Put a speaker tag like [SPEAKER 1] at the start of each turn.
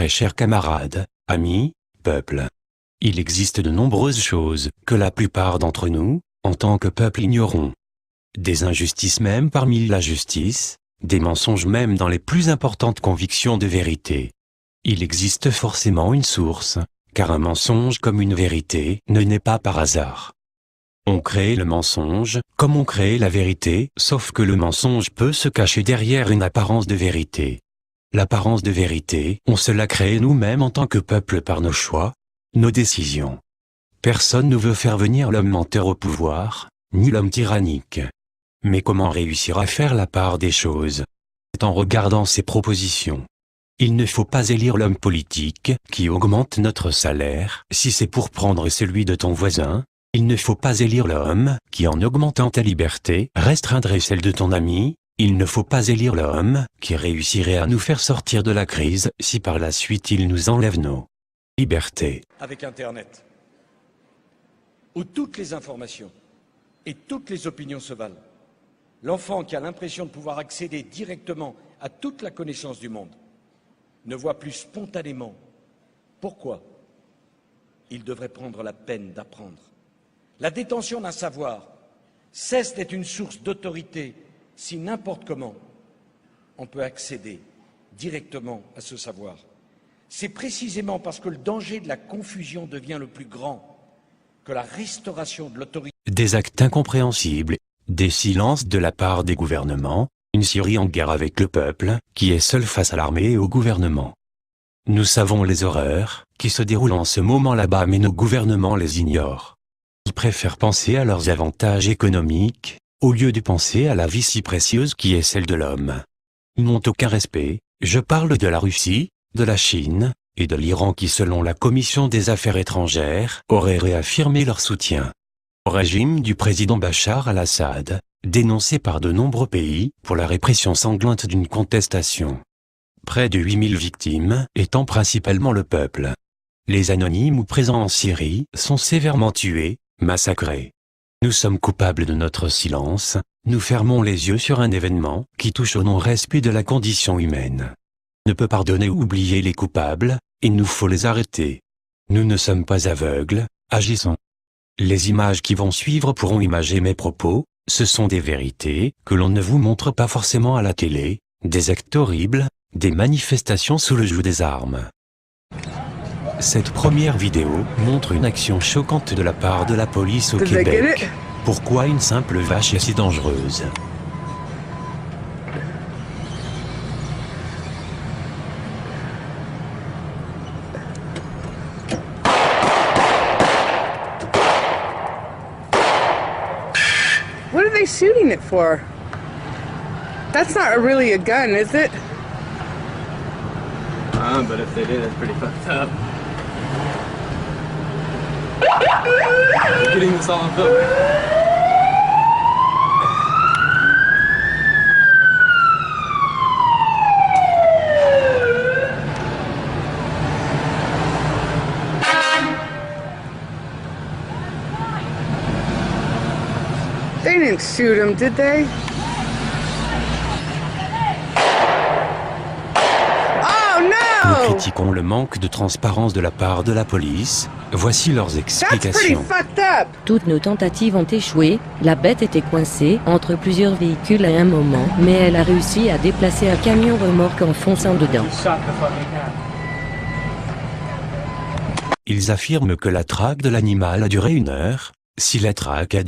[SPEAKER 1] très chers camarades, amis, peuple. Il existe de nombreuses choses que la plupart d'entre nous, en tant que peuple, ignorons. Des injustices même parmi la justice, des mensonges même dans les plus importantes convictions de vérité. Il existe forcément une source, car un mensonge comme une vérité ne naît pas par hasard. On crée le mensonge, comme on crée la vérité, sauf que le mensonge peut se cacher derrière une apparence de vérité. L'apparence de vérité, on se l'a créée nous-mêmes en tant que peuple par nos choix, nos décisions. Personne ne veut faire venir l'homme menteur au pouvoir, ni l'homme tyrannique. Mais comment réussir à faire la part des choses? C'est en regardant ces propositions. Il ne faut pas élire l'homme politique qui augmente notre salaire si c'est pour prendre celui de ton voisin. Il ne faut pas élire l'homme qui, en augmentant ta liberté, restreindrait celle de ton ami. Il ne faut pas élire l'homme qui réussirait à nous faire sortir de la crise si par la suite il nous enlève nos libertés.
[SPEAKER 2] Avec Internet, où toutes les informations et toutes les opinions se valent, l'enfant qui a l'impression de pouvoir accéder directement à toute la connaissance du monde ne voit plus spontanément pourquoi il devrait prendre la peine d'apprendre. La détention d'un savoir cesse d'être une source d'autorité si n'importe comment on peut accéder directement à ce savoir. C'est précisément parce que le danger de la confusion devient le plus grand que la restauration de l'autorité.
[SPEAKER 1] Des actes incompréhensibles, des silences de la part des gouvernements, une Syrie en guerre avec le peuple, qui est seul face à l'armée et au gouvernement. Nous savons les horreurs qui se déroulent en ce moment là-bas, mais nos gouvernements les ignorent. Ils préfèrent penser à leurs avantages économiques, au lieu de penser à la vie si précieuse qui est celle de l'homme. Ils n'ont aucun respect, je parle de la Russie, de la Chine, et de l'Iran qui, selon la Commission des Affaires étrangères, auraient réaffirmé leur soutien au régime du président Bachar al-Assad, dénoncé par de nombreux pays pour la répression sanglante d'une contestation. Près de 8000 victimes étant principalement le peuple. Les anonymes ou présents en Syrie sont sévèrement tués, massacrés. Nous sommes coupables de notre silence, nous fermons les yeux sur un événement qui touche au non-respect de la condition humaine. On ne peut pardonner ou oublier les coupables, il nous faut les arrêter. Nous ne sommes pas aveugles, agissons. Les images qui vont suivre pourront imager mes propos, ce sont des vérités que l'on ne vous montre pas forcément à la télé, des actes horribles, des manifestations sous le joug des armes. Cette première vidéo montre une action choquante de la part de la police au Québec. Pourquoi une simple vache est si dangereuse?
[SPEAKER 3] What are they shooting it for? That's not really a gun, is it?
[SPEAKER 4] But if they did, that's pretty fucked up. You're getting this all on film.
[SPEAKER 3] They didn't shoot him, did they? Oh
[SPEAKER 1] Nous
[SPEAKER 3] no!
[SPEAKER 1] critiquons le manque de transparence de la part de la police, voici leurs
[SPEAKER 3] That's pretty
[SPEAKER 1] explications.
[SPEAKER 3] fucked up!
[SPEAKER 5] Toutes nos tentatives ont échoué, la bête était coincée entre plusieurs véhicules à un moment, mais elle a réussi à déplacer un camion remorque en fonçant dedans.
[SPEAKER 1] Ils affirment que la traque de l'animal a duré 1 heure. Si la traque a